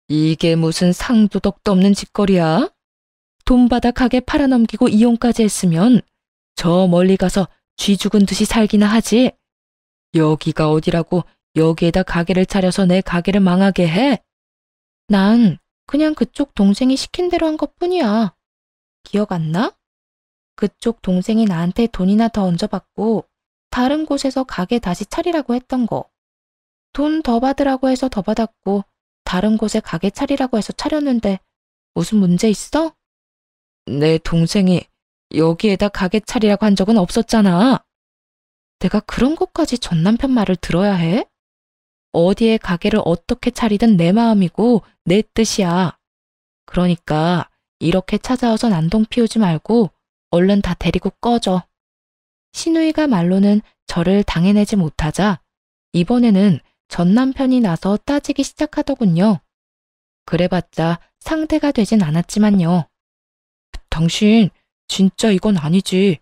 이게 무슨 상도덕도 없는 짓거리야? 돈 받아 가게 팔아넘기고 이혼까지 했으면 저 멀리 가서 쥐 죽은 듯이 살기나 하지. 여기가 어디라고 여기에다 가게를 차려서 내 가게를 망하게 해? 난 그냥 그쪽 동생이 시킨 대로 한 것뿐이야. 기억 안 나? 그쪽 동생이 나한테 돈이나 더 얹어받고 다른 곳에서 가게 다시 차리라고 했던 거. 돈 더 받으라고 해서 더 받았고 다른 곳에 가게 차리라고 해서 차렸는데 무슨 문제 있어? 내 동생이 여기에다 가게 차리라고 한 적은 없었잖아. 내가 그런 것까지 전 남편 말을 들어야 해? 어디에 가게를 어떻게 차리든 내 마음이고 내 뜻이야. 그러니까 이렇게 찾아와서 난동 피우지 말고 얼른 다 데리고 꺼져. 신우이가 말로는 저를 당해내지 못하자 이번에는 전 남편이 나서 따지기 시작하더군요. 그래봤자 상대가 되진 않았지만요. 당신 진짜 이건 아니지.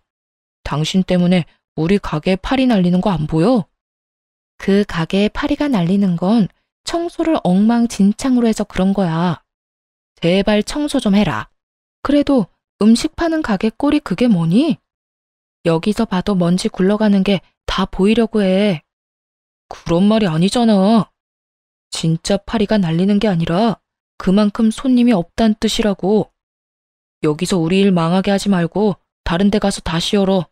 당신 때문에 우리 가게에 파리 날리는 거 안 보여? 그 가게에 파리가 날리는 건 청소를 엉망진창으로 해서 그런 거야. 제발 청소 좀 해라. 그래도 음식 파는 가게 꼴이 그게 뭐니? 여기서 봐도 먼지 굴러가는 게 다 보이려고 해. 그런 말이 아니잖아. 진짜 파리가 날리는 게 아니라 그만큼 손님이 없단 뜻이라고. 여기서 우리 일 망하게 하지 말고 다른 데 가서 다시 열어.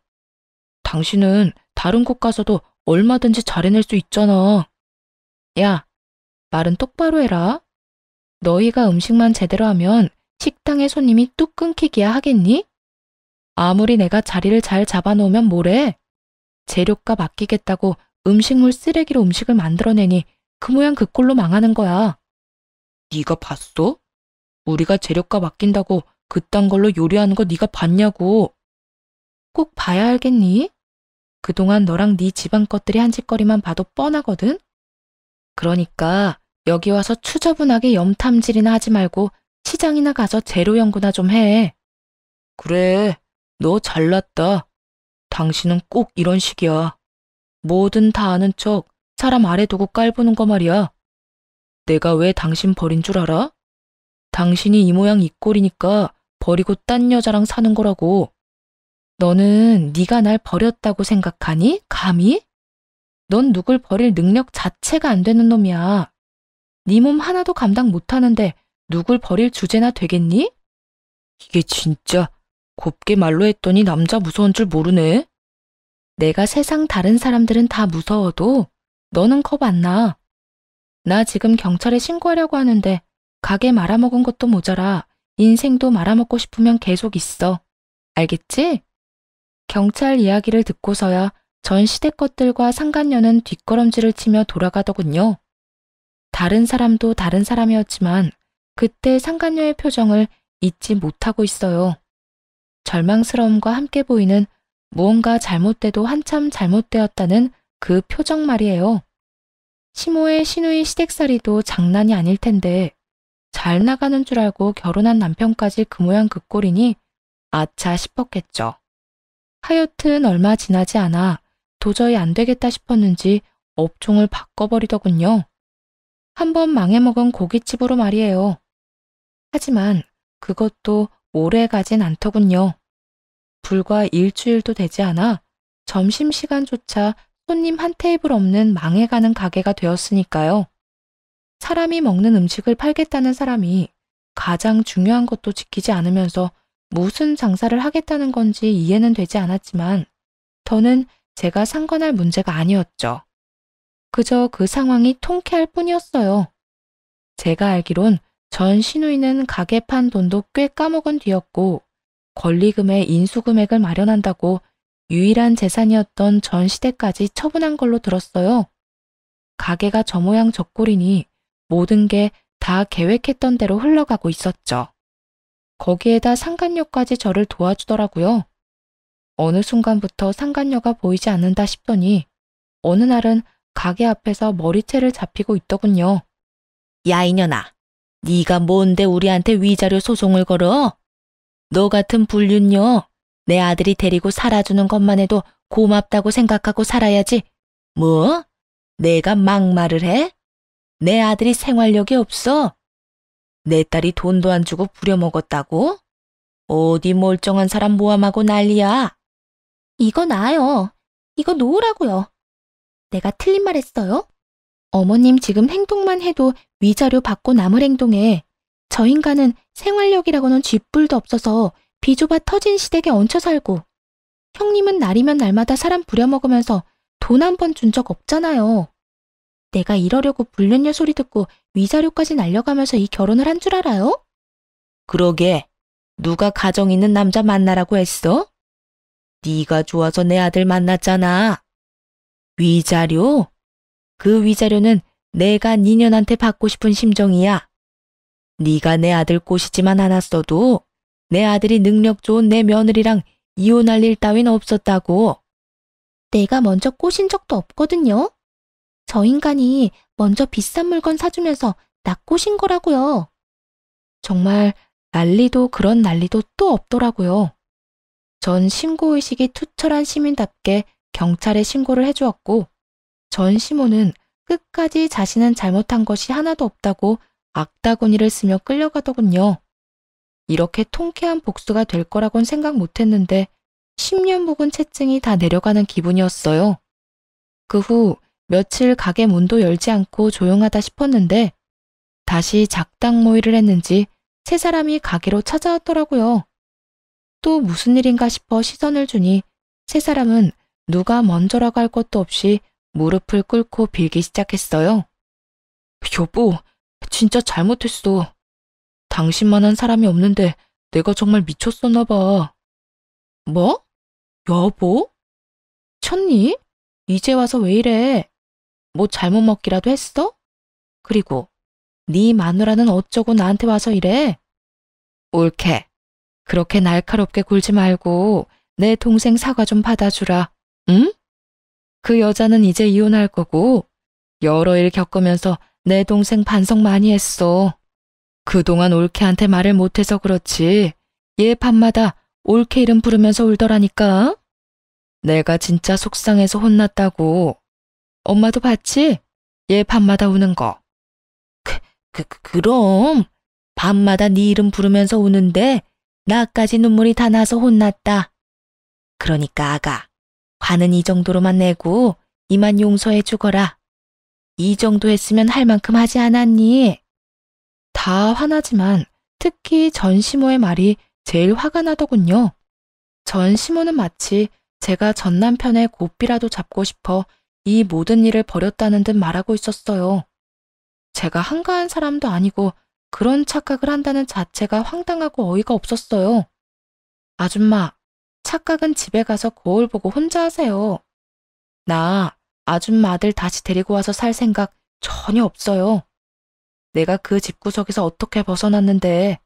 당신은 다른 곳 가서도 얼마든지 잘해낼 수 있잖아. 야, 말은 똑바로 해라. 너희가 음식만 제대로 하면 식당에 손님이 뚝 끊기기야 하겠니? 아무리 내가 자리를 잘 잡아놓으면 뭐래? 재료값 아끼겠다고 음식물 쓰레기로 음식을 만들어내니 그 모양 그 꼴로 망하는 거야. 네가 봤어? 우리가 재료값 아낀다고 그딴 걸로 요리하는 거 네가 봤냐고. 꼭 봐야 알겠니? 그동안 너랑 네 집안 것들이 한 짓거리만 봐도 뻔하거든? 그러니까 여기 와서 추저분하게 염탐질이나 하지 말고 시장이나 가서 재료 연구나 좀 해. 그래, 너 잘났다. 당신은 꼭 이런 식이야. 뭐든 다 아는 척 사람 아래 두고 깔보는 거 말이야. 내가 왜 당신 버린 줄 알아? 당신이 이 모양 이 꼴이니까 버리고 딴 여자랑 사는 거라고. 너는 네가 날 버렸다고 생각하니? 감히? 넌 누굴 버릴 능력 자체가 안 되는 놈이야. 네 몸 하나도 감당 못하는데 누굴 버릴 주제나 되겠니? 이게 진짜 곱게 말로 했더니 남자 무서운 줄 모르네. 내가 세상 다른 사람들은 다 무서워도 너는 겁 안 나. 나 지금 경찰에 신고하려고 하는데 가게 말아먹은 것도 모자라 인생도 말아먹고 싶으면 계속 있어. 알겠지? 경찰 이야기를 듣고서야 전 시댁 것들과 상간녀는 뒷걸음질을 치며 돌아가더군요. 다른 사람도 다른 사람이었지만 그때 상간녀의 표정을 잊지 못하고 있어요. 절망스러움과 함께 보이는 무언가 잘못돼도 한참 잘못되었다는 그 표정 말이에요. 시모의 시누이 시댁살이도 장난이 아닐 텐데 잘 나가는 줄 알고 결혼한 남편까지 그 모양 그 꼴이니 아차 싶었겠죠. 하여튼 얼마 지나지 않아 도저히 안 되겠다 싶었는지 업종을 바꿔버리더군요. 한번 망해먹은 고깃집으로 말이에요. 하지만 그것도 오래 가진 않더군요. 불과 일주일도 되지 않아 점심시간조차 손님 한 테이블 없는 망해가는 가게가 되었으니까요. 사람이 먹는 음식을 팔겠다는 사람이 가장 중요한 것도 지키지 않으면서 무슨 장사를 하겠다는 건지 이해는 되지 않았지만 더는 제가 상관할 문제가 아니었죠. 그저 그 상황이 통쾌할 뿐이었어요. 제가 알기론 전 시누이는 가게 판 돈도 꽤 까먹은 뒤였고 권리금의 인수금액을 마련한다고 유일한 재산이었던 전 시댁까지 처분한 걸로 들었어요. 가게가 저 모양 저 꼴이니 모든 게 다 계획했던 대로 흘러가고 있었죠. 거기에다 상간녀까지 저를 도와주더라고요. 어느 순간부터 상간녀가 보이지 않는다 싶더니 어느 날은 가게 앞에서 머리채를 잡히고 있더군요. 야 이년아, 네가 뭔데 우리한테 위자료 소송을 걸어? 너 같은 불륜녀, 내 아들이 데리고 살아주는 것만 해도 고맙다고 생각하고 살아야지. 뭐? 내가 막말을 해? 내 아들이 생활력이 없어? 내 딸이 돈도 안 주고 부려먹었다고? 어디 멀쩡한 사람 모함하고 난리야? 이거 나요. 이거 놓으라고요. 내가 틀린 말 했어요? 어머님 지금 행동만 해도 위자료 받고 남을 행동해. 저 인간은 생활력이라고는 쥐뿔도 없어서 비좁아 터진 시댁에 얹혀 살고, 형님은 날이면 날마다 사람 부려먹으면서 돈 한 번 준 적 없잖아요. 내가 이러려고 불륜녀 소리 듣고 위자료까지 날려가면서 이 결혼을 한 줄 알아요? 그러게, 누가 가정 있는 남자 만나라고 했어? 네가 좋아서 내 아들 만났잖아. 위자료? 그 위자료는 내가 니년한테 받고 싶은 심정이야. 네가 내 아들 꼬시지만 않았어도 내 아들이 능력 좋은 내 며느리랑 이혼할 일 따윈 없었다고. 내가 먼저 꼬신 적도 없거든요. 저 인간이 먼저 비싼 물건 사주면서 나 꼬신 거라고요. 정말 난리도 그런 난리도 또 없더라고요. 전 신고의식이 투철한 시민답게 경찰에 신고를 해주었고, 전 시모는 끝까지 자신은 잘못한 것이 하나도 없다고 악다구니를 쓰며 끌려가더군요. 이렇게 통쾌한 복수가 될 거라곤 생각 못했는데 10년 묵은 채증이 다 내려가는 기분이었어요. 그 후 며칠 가게 문도 열지 않고 조용하다 싶었는데 다시 작당 모의를 했는지 세 사람이 가게로 찾아왔더라고요. 또 무슨 일인가 싶어 시선을 주니 세 사람은 누가 먼저라고 할 것도 없이 무릎을 꿇고 빌기 시작했어요. 여보, 진짜 잘못했어. 당신만한 사람이 없는데 내가 정말 미쳤었나 봐. 뭐? 여보? 쳤니? 이제 와서 왜 이래? 뭐 잘못 먹기라도 했어? 그리고 네 마누라는 어쩌고 나한테 와서 이래? 옳게. 그렇게 날카롭게 굴지 말고 내 동생 사과 좀 받아주라. 응? 그 여자는 이제 이혼할 거고 여러 일 겪으면서 내 동생 반성 많이 했어. 그동안 올케한테 말을 못해서 그렇지 얘 밤마다 올케 이름 부르면서 울더라니까. 내가 진짜 속상해서 혼났다고. 엄마도 봤지? 얘 밤마다 우는 거. 그럼 밤마다 네 이름 부르면서 우는데 나까지 눈물이 다 나서 혼났다. 그러니까 아가, 화는 이 정도로만 내고 이만 용서해 주거라. 이 정도 했으면 할 만큼 하지 않았니? 다 화나지만 특히 전시모의 말이 제일 화가 나더군요. 전시모는 마치 제가 전 남편의 고삐라도 잡고 싶어 이 모든 일을 벌였다는 듯 말하고 있었어요. 제가 한가한 사람도 아니고 그런 착각을 한다는 자체가 황당하고 어이가 없었어요. 아줌마, 착각은 집에 가서 거울 보고 혼자 하세요. 나 아줌마 아들 다시 데리고 와서 살 생각 전혀 없어요. 내가 그 집구석에서 어떻게 벗어났는데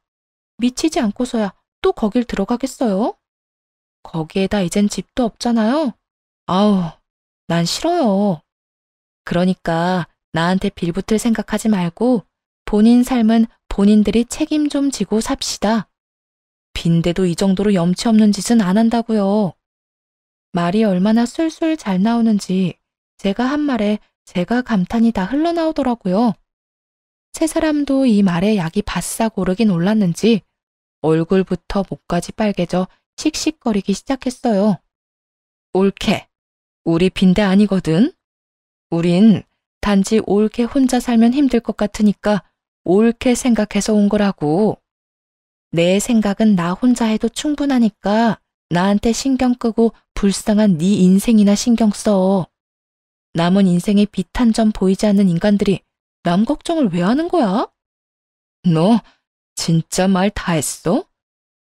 미치지 않고서야 또 거길 들어가겠어요? 거기에다 이젠 집도 없잖아요. 아우, 난 싫어요. 그러니까 나한테 빌붙을 생각하지 말고 본인 삶은 본인들이 책임 좀 지고 삽시다. 빈대도 이 정도로 염치 없는 짓은 안 한다고요. 말이 얼마나 술술 잘 나오는지 제가 한 말에 제가 감탄이 다 흘러나오더라고요. 세 사람도 이 말에 약이 바싹 오르긴 올랐는지 얼굴부터 목까지 빨개져 씩씩거리기 시작했어요. 옳게, 우리 빈대 아니거든. 우린 단지 옳게 혼자 살면 힘들 것 같으니까 옳게 생각해서 온 거라고. 내 생각은 나 혼자 해도 충분하니까 나한테 신경 끄고 불쌍한 네 인생이나 신경 써. 남은 인생에 빛 한 점 보이지 않는 인간들이 남 걱정을 왜 하는 거야? 너 진짜 말 다 했어?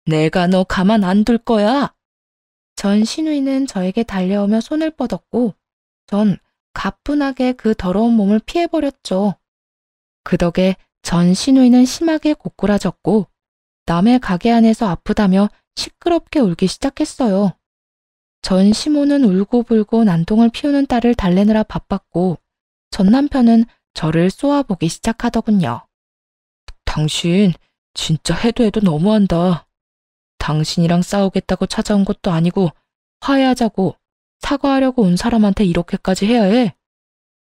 내가 너 가만 안 둘 거야. 전 시누이는 저에게 달려오며 손을 뻗었고 전 가뿐하게 그 더러운 몸을 피해버렸죠. 그 덕에 전 시누이는 심하게 고꾸라졌고 남의 가게 안에서 아프다며 시끄럽게 울기 시작했어요. 전 시모는 울고불고 난동을 피우는 딸을 달래느라 바빴고 전 남편은 저를 쏘아보기 시작하더군요. 당신 진짜 해도 해도 너무한다. 당신이랑 싸우겠다고 찾아온 것도 아니고 화해하자고 사과하려고 온 사람한테 이렇게까지 해야 해?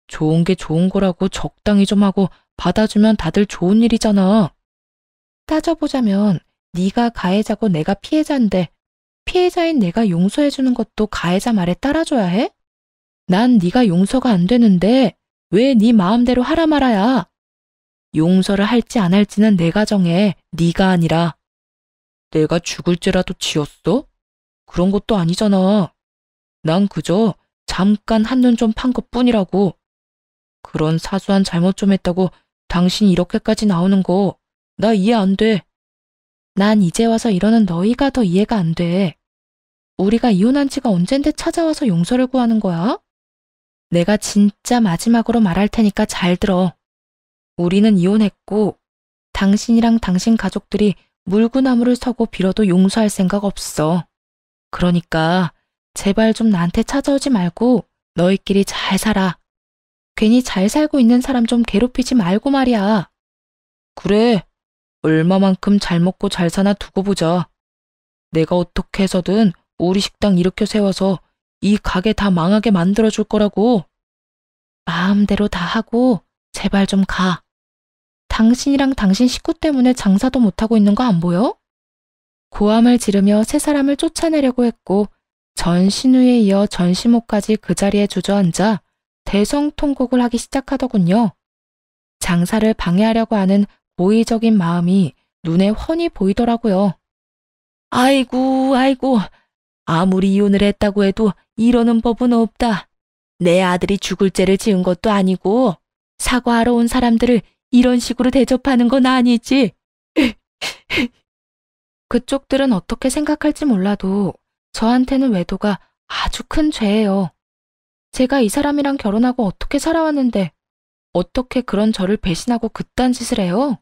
좋은 게 좋은 거라고 적당히 좀 하고 받아주면 다들 좋은 일이잖아. 따져보자면 네가 가해자고 내가 피해자인데 피해자인 내가 용서해주는 것도 가해자 말에 따라줘야 해? 난 네가 용서가 안 되는데 왜 네 마음대로 하라 말아야? 용서를 할지 안 할지는 내가 정해, 네가 아니라. 내가 죽을 죄라도 지었어? 그런 것도 아니잖아. 난 그저 잠깐 한눈 좀 판 것뿐이라고. 그런 사소한 잘못 좀 했다고 당신이 이렇게까지 나오는 거 나 이해 안 돼. 난 이제 와서 이러는 너희가 더 이해가 안 돼. 우리가 이혼한 지가 언젠데 찾아와서 용서를 구하는 거야? 내가 진짜 마지막으로 말할 테니까 잘 들어. 우리는 이혼했고 당신이랑 당신 가족들이 물구나무를 서고 빌어도 용서할 생각 없어. 그러니까 제발 좀 나한테 찾아오지 말고 너희끼리 잘 살아. 괜히 잘 살고 있는 사람 좀 괴롭히지 말고 말이야. 그래, 얼마만큼 잘 먹고 잘 사나 두고 보자. 내가 어떻게 해서든 우리 식당 일으켜 세워서 이 가게 다 망하게 만들어줄 거라고. 마음대로 다 하고 제발 좀 가. 당신이랑 당신 식구 때문에 장사도 못하고 있는 거 안 보여? 고함을 지르며 세 사람을 쫓아내려고 했고 전 신우에 이어 전 시모까지 그 자리에 주저앉아 대성통곡을 하기 시작하더군요. 장사를 방해하려고 하는 고의적인 마음이 눈에 훤히 보이더라고요. 아이고, 아이고. 아무리 이혼을 했다고 해도 이러는 법은 없다. 내 아들이 죽을 죄를 지은 것도 아니고 사과하러 온 사람들을 이런 식으로 대접하는 건 아니지. 그쪽들은 어떻게 생각할지 몰라도 저한테는 외도가 아주 큰 죄예요. 제가 이 사람이랑 결혼하고 어떻게 살아왔는데 어떻게 그런 저를 배신하고 그딴 짓을 해요?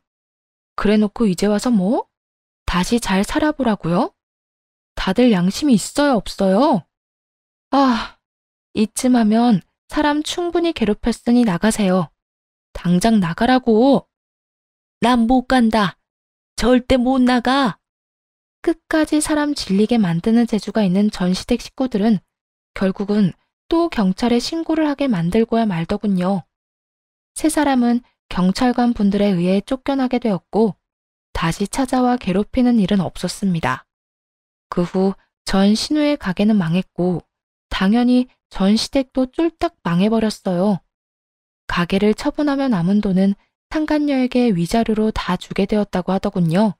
그래놓고 이제 와서 뭐? 다시 잘 살아보라고요? 다들 양심이 있어요, 없어요? 아, 이쯤 하면 사람 충분히 괴롭혔으니 나가세요. 당장 나가라고. 난 못 간다. 절대 못 나가. 끝까지 사람 질리게 만드는 재주가 있는 전시댁 식구들은 결국은 또 경찰에 신고를 하게 만들고야 말더군요. 세 사람은 경찰관 분들에 의해 쫓겨나게 되었고 다시 찾아와 괴롭히는 일은 없었습니다. 그 후 전 신우의 가게는 망했고 당연히 전 시댁도 쫄딱 망해버렸어요. 가게를 처분하며 남은 돈은 상간녀에게 위자료로 다 주게 되었다고 하더군요.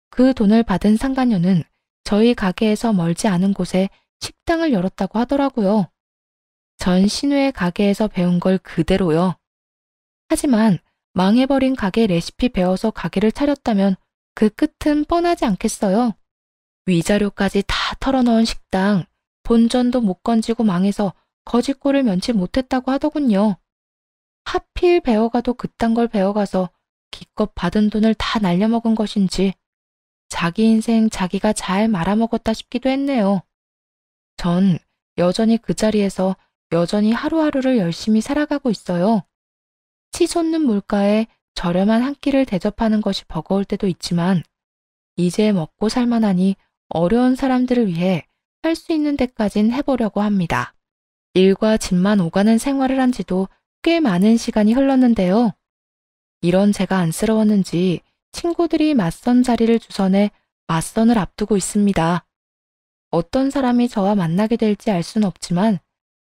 그 돈을 받은 상간녀는 저희 가게에서 멀지 않은 곳에 식당을 열었다고 하더라고요. 전 신우의 가게에서 배운 걸 그대로요. 하지만 망해버린 가게 레시피 배워서 가게를 차렸다면 그 끝은 뻔하지 않겠어요. 위자료까지 다 털어넣은 식당, 본전도 못 건지고 망해서 거짓골을 면치 못했다고 하더군요. 하필 배워가도 그딴 걸 배워가서 기껏 받은 돈을 다 날려먹은 것인지 자기 인생 자기가 잘 말아먹었다 싶기도 했네요. 전 여전히 그 자리에서 여전히 하루하루를 열심히 살아가고 있어요. 치솟는 물가에 저렴한 한 끼를 대접하는 것이 버거울 때도 있지만 이제 먹고 살만하니 어려운 사람들을 위해 할 수 있는 데까진 해보려고 합니다. 일과 집만 오가는 생활을 한 지도 꽤 많은 시간이 흘렀는데요. 이런 제가 안쓰러웠는지 친구들이 맞선 자리를 주선해 맞선을 앞두고 있습니다. 어떤 사람이 저와 만나게 될지 알 순 없지만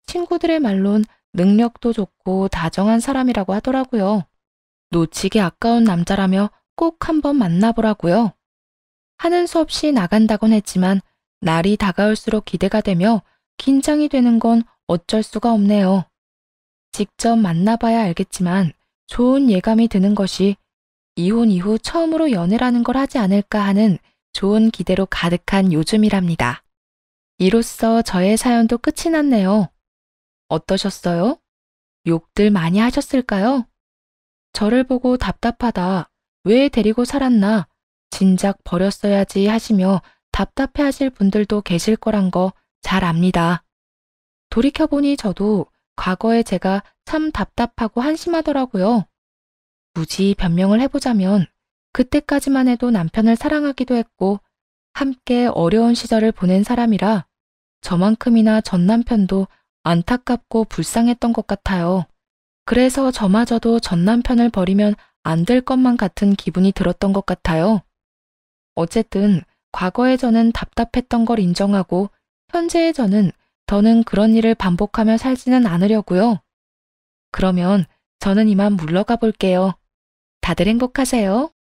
친구들의 말론 능력도 좋고 다정한 사람이라고 하더라고요. 놓치기 아까운 남자라며 꼭 한번 만나보라고요. 하는 수 없이 나간다곤 했지만 날이 다가올수록 기대가 되며 긴장이 되는 건 어쩔 수가 없네요. 직접 만나봐야 알겠지만 좋은 예감이 드는 것이 이혼 이후 처음으로 연애라는 걸 하지 않을까 하는 좋은 기대로 가득한 요즘이랍니다. 이로써 저의 사연도 끝이 났네요. 어떠셨어요? 욕들 많이 하셨을까요? 저를 보고 답답하다, 왜 데리고 살았나, 진작 버렸어야지 하시며 답답해 하실 분들도 계실 거란 거 잘 압니다. 돌이켜보니 저도 과거에 제가 참 답답하고 한심하더라고요. 굳이 변명을 해보자면 그때까지만 해도 남편을 사랑하기도 했고 함께 어려운 시절을 보낸 사람이라 저만큼이나 전 남편도 안타깝고 불쌍했던 것 같아요. 그래서 저마저도 전 남편을 버리면 안 될 것만 같은 기분이 들었던 것 같아요. 어쨌든 과거의 저는 답답했던 걸 인정하고 현재의 저는 더는 그런 일을 반복하며 살지는 않으려고요. 그러면 저는 이만 물러가 볼게요. 다들 행복하세요.